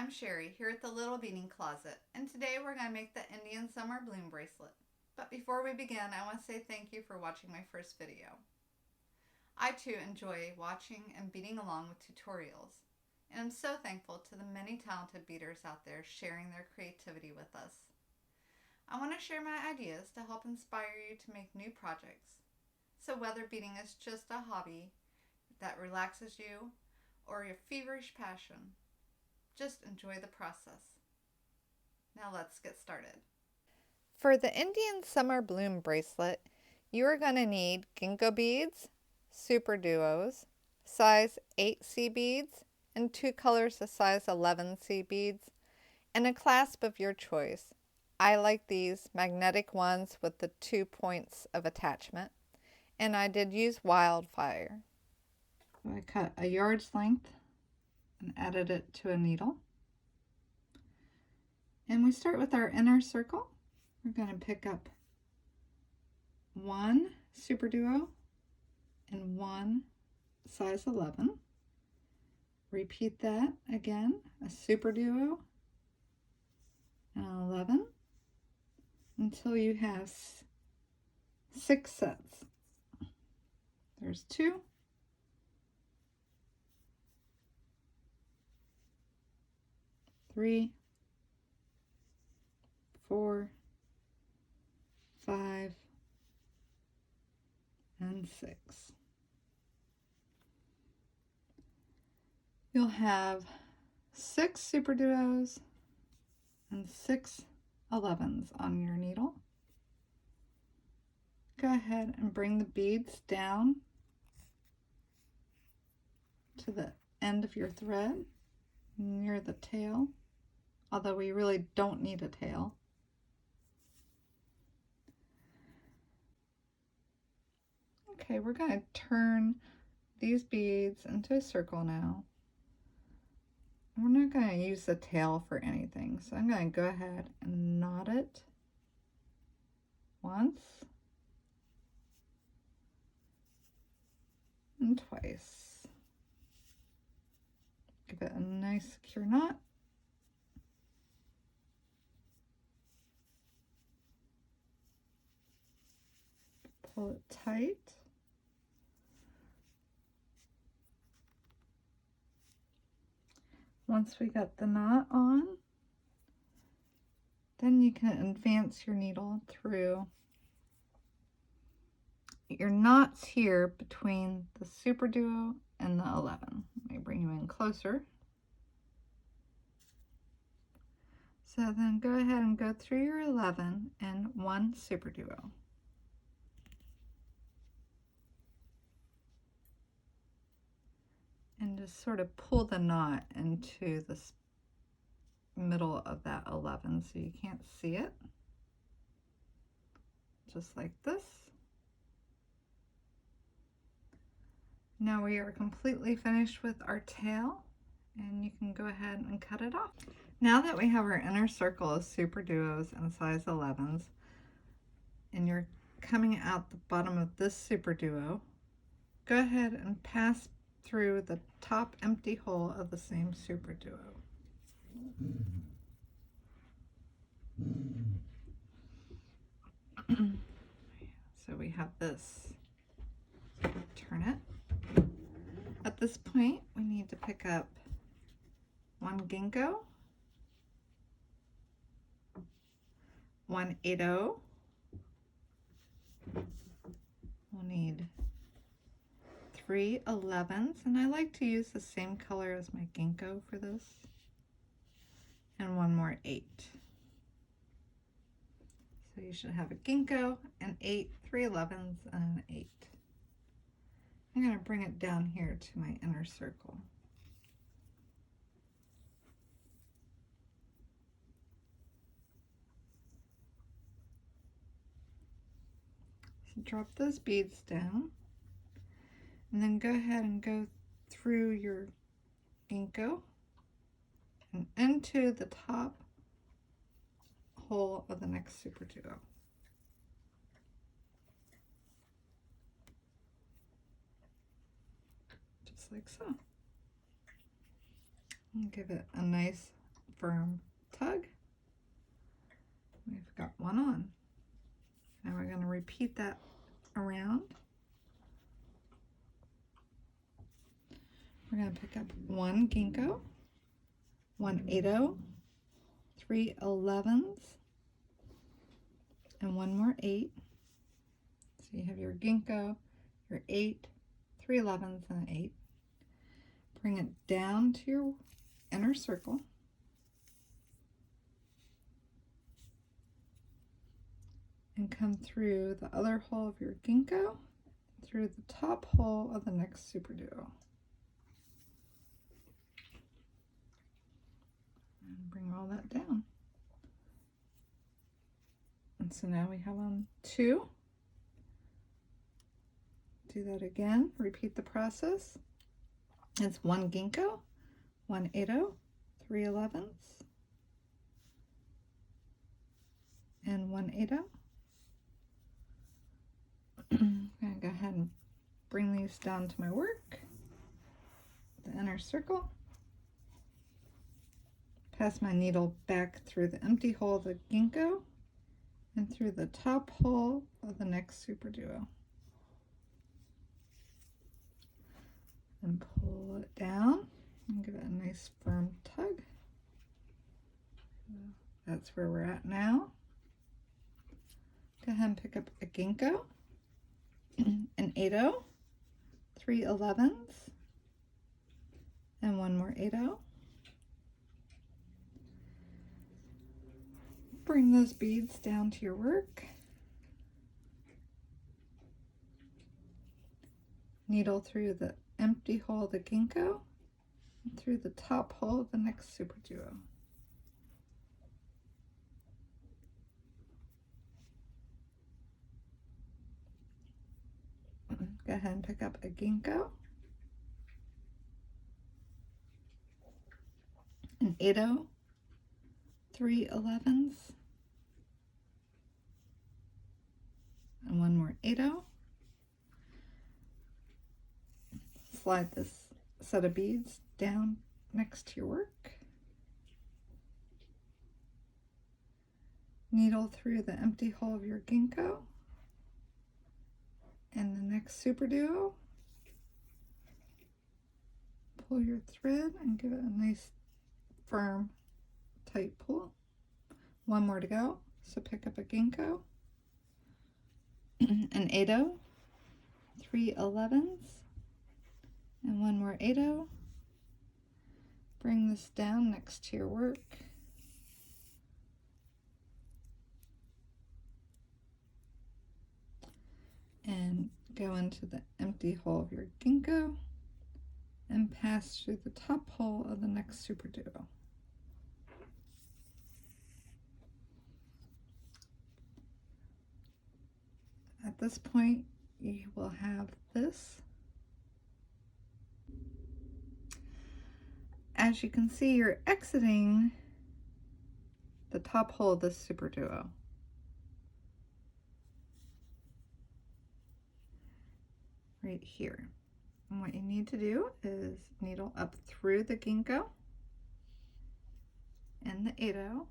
I'm Sherry here at the Little Beading Closet, and today we're going to make the Indian Summer Bloom bracelet. But before we begin, I want to say thank you for watching my first video. I too enjoy watching and beading along with tutorials, and I'm so thankful to the many talented beaders out there sharing their creativity with us. I want to share my ideas to help inspire you to make new projects. So whether beading is just a hobby that relaxes you or your feverish passion, just enjoy the process. Now let's get started. For the Indian Summer Bloom bracelet, you are going to need ginkgo beads, Superduos, size 8C beads, and 2 colors of size 11C beads, and a clasp of your choice. I like these magnetic ones with the 2 points of attachment, and I did use wildfire. So I cut a yard's length and added it to a needle. And we start with our inner circle. We're going to pick up 1 Superduo and 1 size 11. Repeat that again, a Superduo and an 11 until you have 6 sets. There's 2. 3, 4, 5, and 6. You'll have 6 Superduos and 6 11s on your needle. Go ahead and bring the beads down to the end of your thread near the tail, although we really don't need a tail. Okay, we're going to turn these beads into a circle now. We're not going to use the tail for anything, so I'm going to go ahead and knot it once and twice. Give it a nice secure knot. Pull it tight. Once we got the knot on, then you can advance your needle through your knots here between the Superduo and the 11. Let me bring you in closer. So then go ahead and go through your 11 and 1 Superduo. And just sort of pull the knot into the middle of that 11 so you can't see it. Just like this. Now we are completely finished with our tail, and you can go ahead and cut it off. Now that we have our inner circle of Superduos and size 11s, and you're coming out the bottom of this Superduo, go ahead and pass through the top empty hole of the same Superduo. So we have this. Turn it. At this point, we need to pick up 1 ginkgo, 1 8-0. We'll need 3 11s, and I like to use the same color as my ginkgo for this, and 1 more 8. So you should have a ginkgo, an 8, 3 11s, and an 8. I'm going to bring it down here to my inner circle. So drop those beads down, and then go ahead and go through your ginkgo and into the top hole of the next Superduo. Just like so. And give it a nice firm tug. We've got one on. Now we're going to repeat that around. We're going to pick up one ginkgo, one 8-0, 3 11s, and one more 8. So you have your ginkgo, your 8, 3 11s, and an 8. Bring it down to your inner circle. And come through the other hole of your ginkgo, through the top hole of the next Superduo. And bring all that down. And so now we have on 2. Do that again, repeat the process. It's one ginkgo, one 8-0, 3 11s, and one 8-0. I'm going to go ahead and bring these down to my work, the inner circle. Pass my needle back through the empty hole of the ginkgo and through the top hole of the next Superduo. And pull it down and give it a nice firm tug. That's where we're at now. Go ahead and pick up a ginkgo, an 8-0, 3 11s, and one more 8-0. Bring those beads down to your work. Needle through the empty hole of the ginkgo and through the top hole of the next Superduo. Go ahead and pick up a ginkgo, an 8-0, 3 11s, and one more 8-0. Slide this set of beads down next to your work. Needle through the empty hole of your ginkgo and the next Superduo. Pull your thread and give it a nice firm tight pull. One more to go, so pick up a ginkgo, an 8-0, 3 11s, and one more 8-0. Bring this down next to your work. And go into the empty hole of your ginkgo and pass through the top hole of the next Superduo. At this point, you will have this. As you can see, you're exiting the top hole of this Superduo. Right here. And what you need to do is needle up through the ginkgo and the 8-0.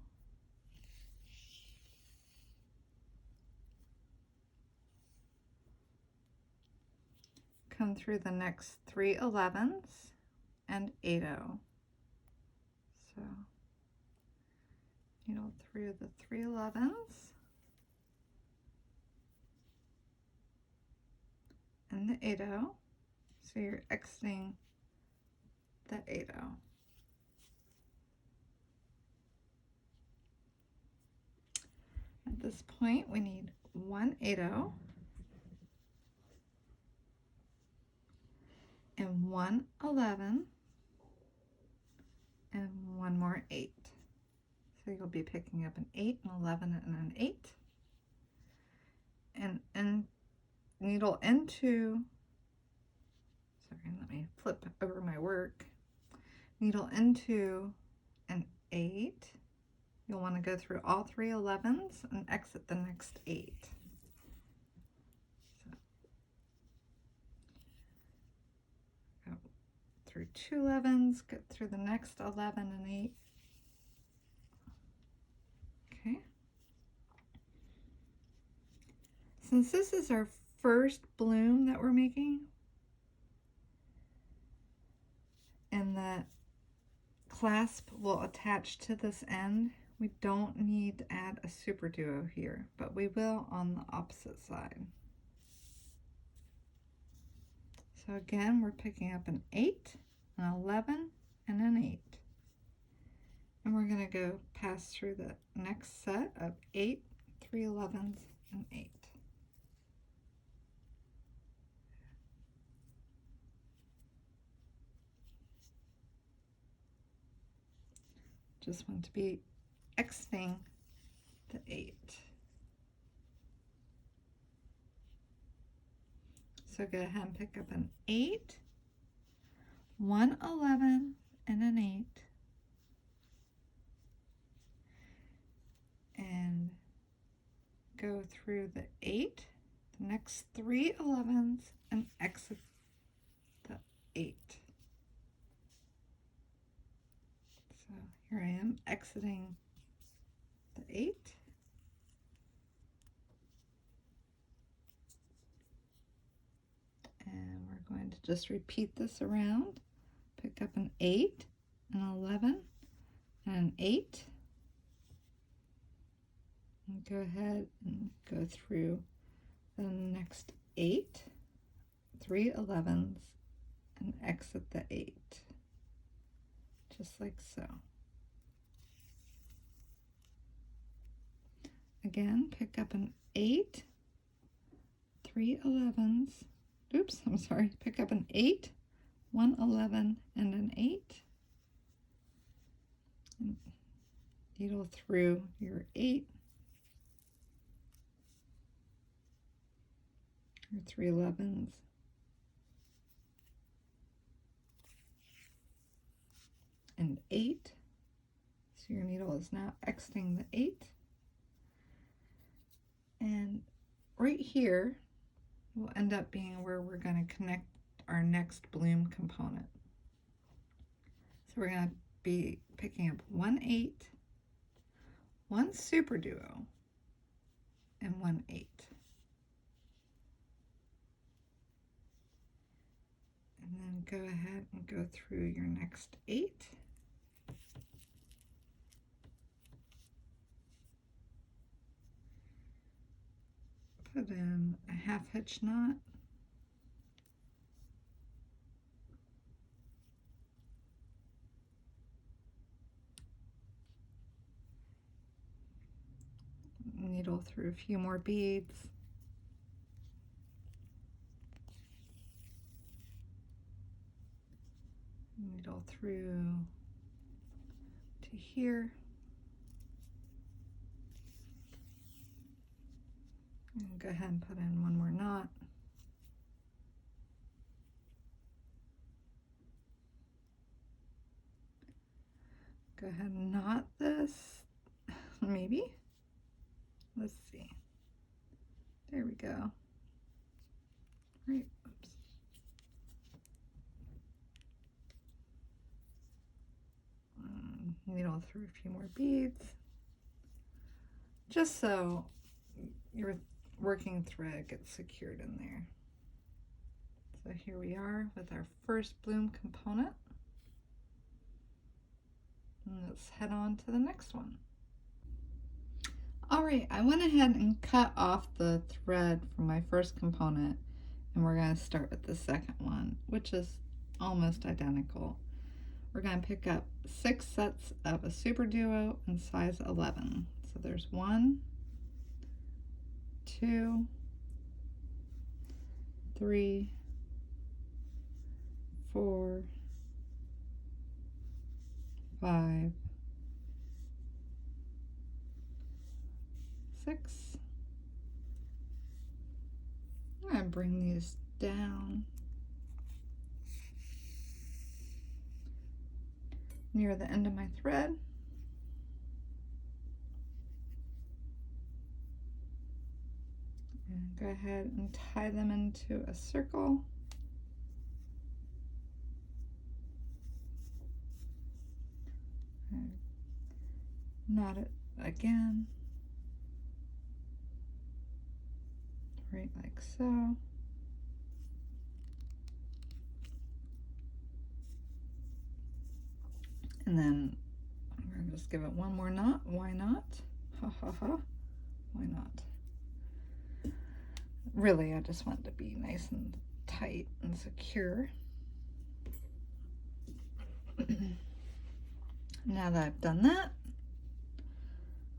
Come through the next 3 11s and 8-0. So needle through the 3 11s and the 8-0. So you're exiting the 8-0. At this point, we need one 8-0 and one 11 and one more 8. So you'll be picking up an 8, an 11, and an 8. And needle into, sorry, let me flip over my work. Needle into an 8. You'll want to go through all 3 11s and exit the next 8. So, go through 2 11s, get through the next 11 and 8, Okay. Since this is our first bloom that we're making, and the clasp will attach to this end, we don't need to add a Superduo here, but we will on the opposite side. So again, we're picking up an 8, an 11, and an 8. And we're going to go pass through the next set of 8, 3 11s, and 8. Just want to be exiting the 8. So go ahead and pick up an 8, 1 11, and an 8. And go through the 8, the next 3 11s, and exit the 8. So here I am exiting the 8. And we're going to just repeat this around. Pick up an 8, an 11, and an 8. And go ahead and go through the next 8, 3 11s, and exit the 8. Just like so. Again, pick up an 8, 3 11s. Oops, I'm sorry. Pick up an 8, 1 11, and an 8. And needle through your 8, your 3 11s, and 8. So your needle is now exiting the 8. And right here will end up being where we're going to connect our next bloom component. So we're going to be picking up 1 8, 1 Superduo, and 1 8. And then go ahead and go through your next 8. Put in a half hitch knot. Needle through a few more beads. Needle through to here. And go ahead and put in one more knot. Go ahead and knot this, maybe. Let's see. There we go. Right, oops. Needle through a few more beads, just so your working thread gets secured in there. So here we are with our first bloom component. And let's head on to the next one. All right, I went ahead and cut off the thread from my first component, and we're going to start with the second one, which is almost identical. We're going to pick up 6 sets of a Superduo in size 11. So there's 1, 2, 3, 4, 5, 6. I'm going to bring these down near the end of my thread. And go ahead and tie them into a circle. Knot it again, right like so. And then I'm going to just give it one more knot. Why not? Ha ha ha. Why not? Really, I just want it to be nice and tight and secure. Now that I've done that,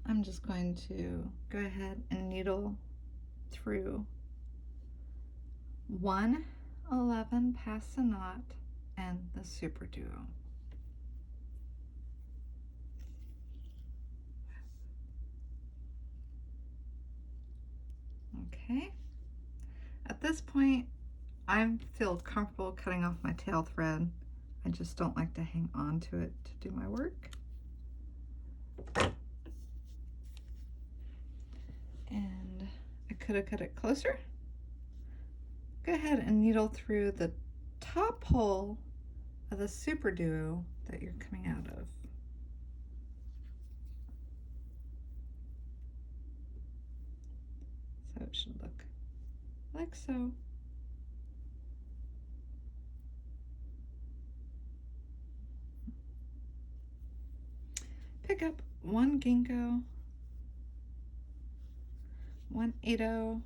I'm just going to go ahead and needle through 111 past the knot and the Superduo. Okay, at this point I feel comfortable cutting off my tail thread. I just don't like to hang on to it to do my work. And I could have cut it closer. Go ahead and needle through the top hole of the Superduo that you're coming out of. So it should look like so. Pick up one ginkgo, 1/8,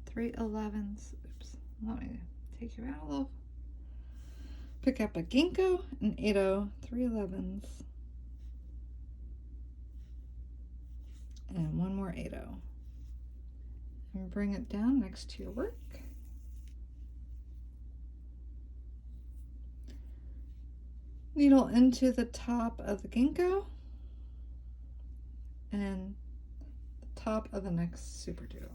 3/11. Oops, let me take you out a little. Pick up a ginkgo, an 8/0, 3/11, and one more 8/0. And bring it down next to your work. Needle into the top of the ginkgo and the top of the next Superduo.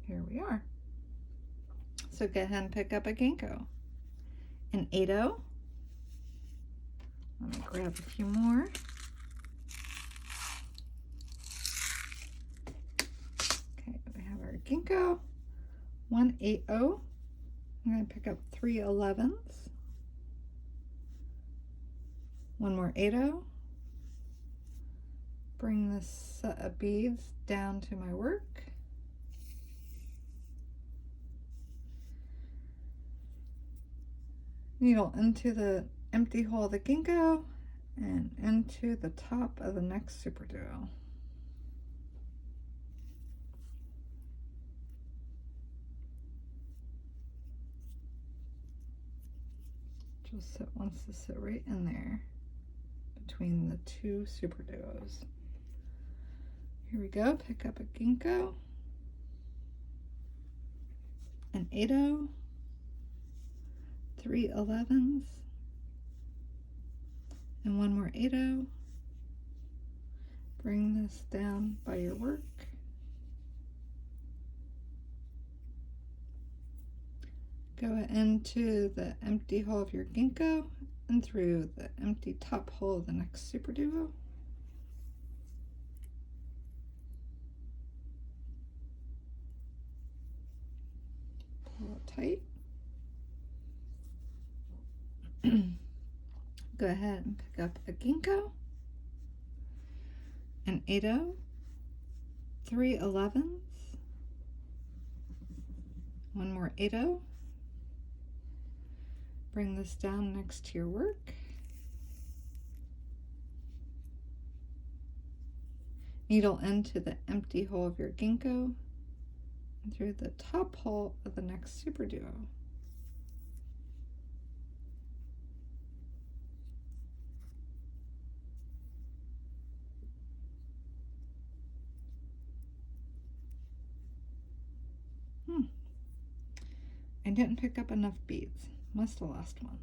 Here we are. So go ahead and pick up a ginkgo, an 8/0. Let me grab a few more. Okay, we have our ginkgo, 1/8. I'm going to pick up 3/11, one more 8/0. Bring this set of beads down to my work. Needle into the empty hole of the ginkgo and into the top of the next Superduo. Wants to sit right in there between the two Superduos. Here we go. Pick up a ginkgo, an 8/0, 3/11, and one more 8/0. Bring this down by your work. Go into the empty hole of your ginkgo and through the empty top hole of the next Superduo. Pull it tight. Go ahead and pick up a ginkgo, an 8/0, 3/11, one more 8/0. Bring this down next to your work. Needle into the empty hole of your ginkgo and through the top hole of the next Superduo. I didn't pick up enough beads. Must have lost one.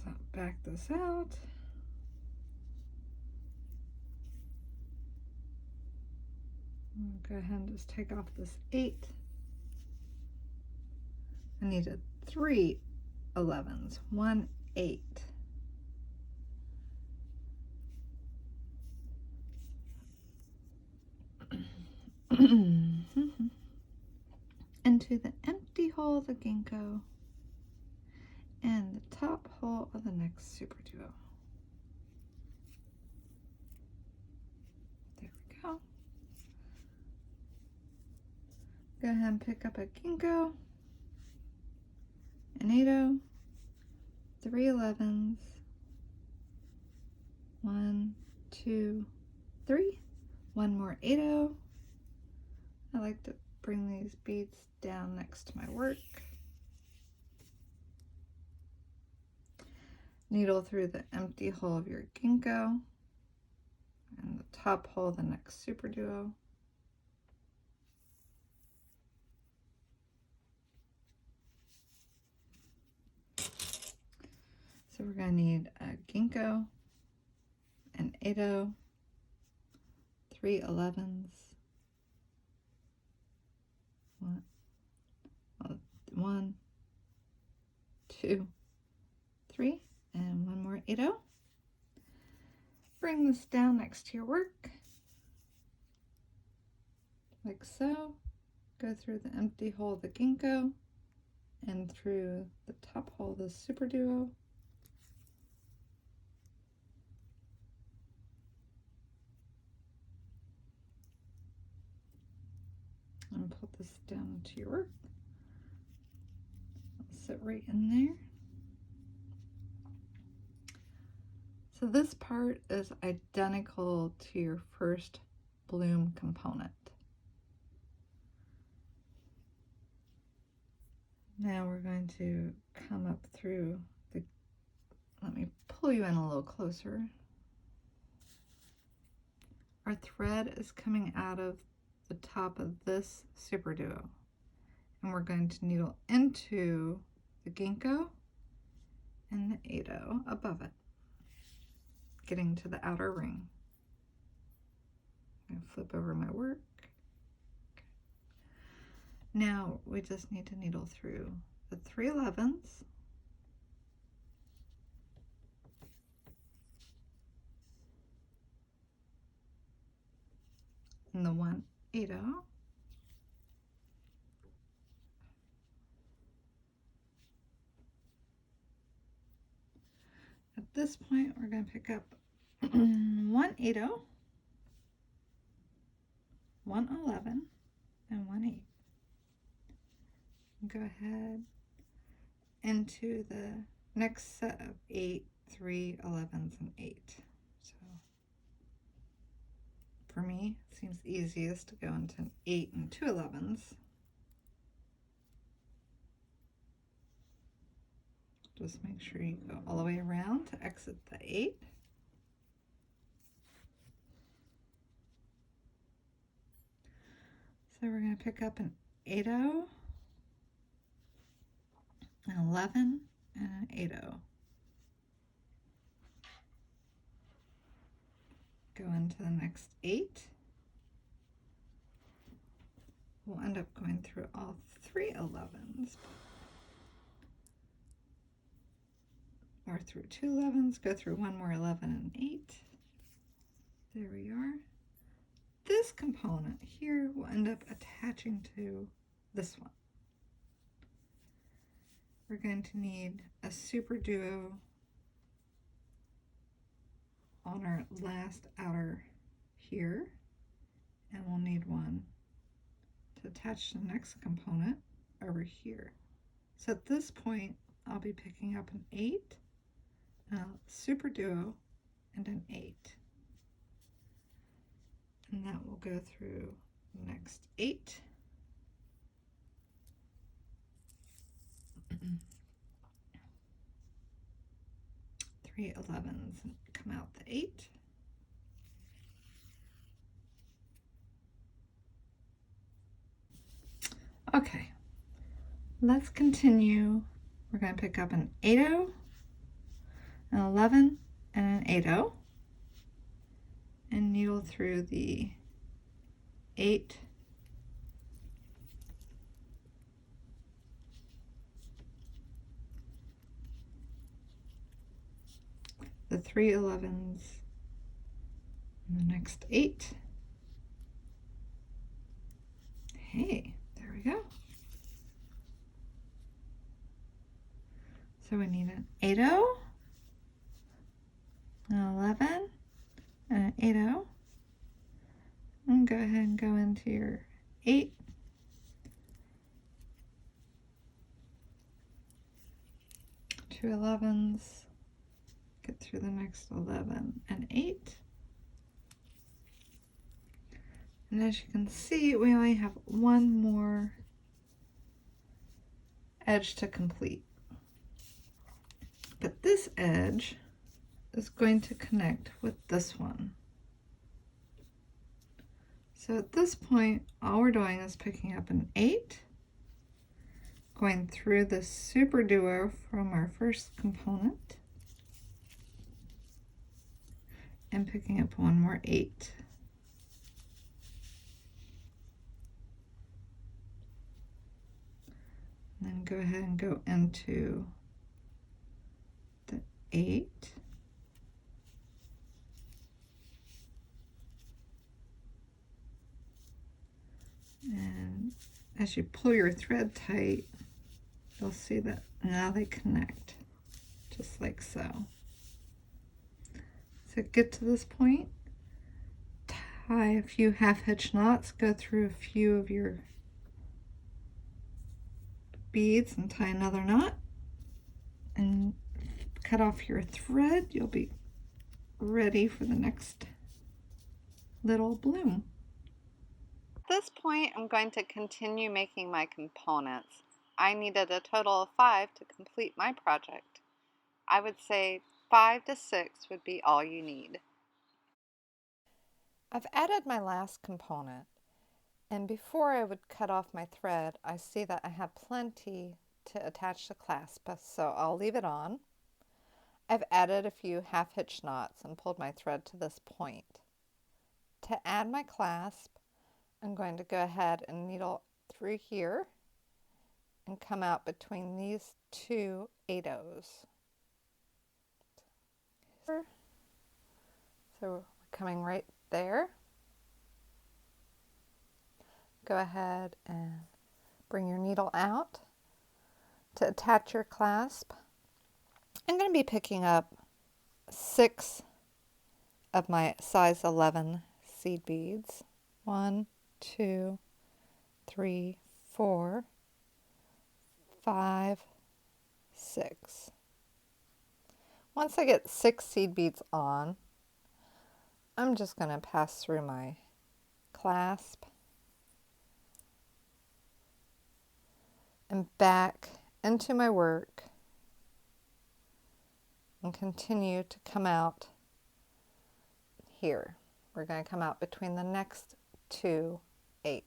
So back this out. I'll go ahead and just take off this 8. I needed 3/11s, 1/8. Into the empty hole of the ginkgo and the top hole of the next Superduo. There we go. Go ahead and pick up a ginkgo, an 8-0, 3 11s, 1, 2, 3, one more 8-0. I like to bring these beads down next to my work. Needle through the empty hole of your ginkgo and the top hole of the next Superduo. So we're going to need a ginkgo, an 8-0, 3 11s, 1, 2, 3, and one more 8-0. Bring this down next to your work, like so. Go through the empty hole of the ginkgo and through the top hole of the Superduo. And put this down into your work. It'll sit right in there. So this part is identical to your first bloom component. Now we're going to come up through the, let me pull you in a little closer. Our thread is coming out of the top of this Superduo, and we're going to needle into the ginkgo and the 8-0 above it, getting to the outer ring. I'm going to flip over my work. Okay. Now we just need to needle through the 3 11s, and the 1 8-0. At this point, we're going to pick up 1 8-0, 1 11, and 1 8. Go ahead into the next set of 8, 3 11s, and 8. So for me, it seems easiest to go into an 8 and 2 11s. Just make sure you go all the way around to exit the 8. So we're going to pick up an 8-0, an 11, and an 8-0. Go into the next 8. We'll end up going through all 3 11s. Or through 2 11s, go through one more 11 and 8. There we are. This component here will end up attaching to this one. We're going to need a Superduo on our last outer here, and we'll need one to attach the next component over here. So at this point, I'll be picking up an 8, a Superduo, and an 8. And that will go through the next 8. Three 11s and come out the 8. Okay, let's continue. We're going to pick up an 8-0, an 11, and an 8-0, and needle through the 8, the 3 11s, and the next 8. Hey, there we go. So we need an 8-0, an 11, and an 8-0. And go ahead and go into your 8. Two 11s, get through the next 11 and 8. And as you can see, we only have one more edge to complete. But this edge is going to connect with this one. So at this point, all we're doing is picking up an 8, going through the Superduo from our first component, and picking up one more 8. And then go ahead and go into the 8. And as you pull your thread tight, you'll see that now they connect, just like so. So get to this point, tie a few half-hitch knots, go through a few of your beads and tie another knot, and cut off your thread. You'll be ready for the next little bloom. At this point, I'm going to continue making my components. I needed a total of 5 to complete my project. I would say 5 to 6 would be all you need. I've added my last component, and before I would cut off my thread, I see that I have plenty to attach the clasp, so I'll leave it on. I've added a few half-hitch knots and pulled my thread to this point. To add my clasp, I'm going to go ahead and needle through here and come out between these two 8-0s. So we're coming right there. Go ahead and bring your needle out to attach your clasp. I'm going to be picking up 6 of my size 11 seed beads. 1, 2, 3, 4, 5, 6. Once I get 6 seed beads on, I'm just going to pass through my clasp and back into my work and continue to come out here. We're going to come out between the next 2 8s.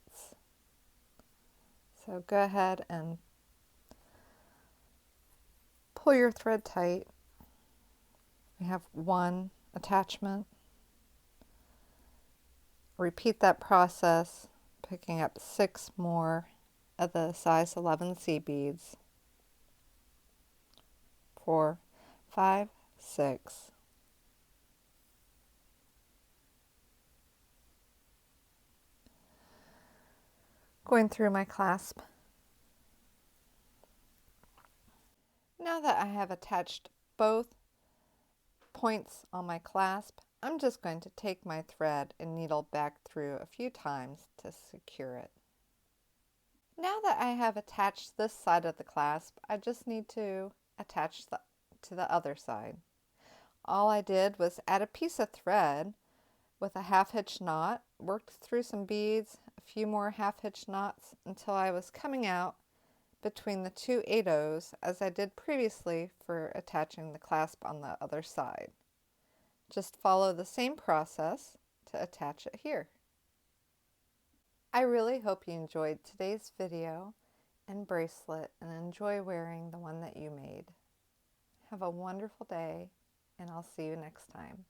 So go ahead and pull your thread tight. We have 1 attachment. Repeat that process, picking up 6 more of the size 11 seed beads. 4, 5, 6. Going through my clasp. Now that I have attached both points on my clasp, I'm just going to take my thread and needle back through a few times to secure it. Now that I have attached this side of the clasp, I just need to attach to the other side. All I did was add a piece of thread with a half-hitch knot, worked through some beads, a few more half-hitch knots until I was coming out between the two 8-0s as I did previously for attaching the clasp on the other side. Just follow the same process to attach it here. I really hope you enjoyed today's video and bracelet and enjoy wearing the one that you made. Have a wonderful day, and I'll see you next time.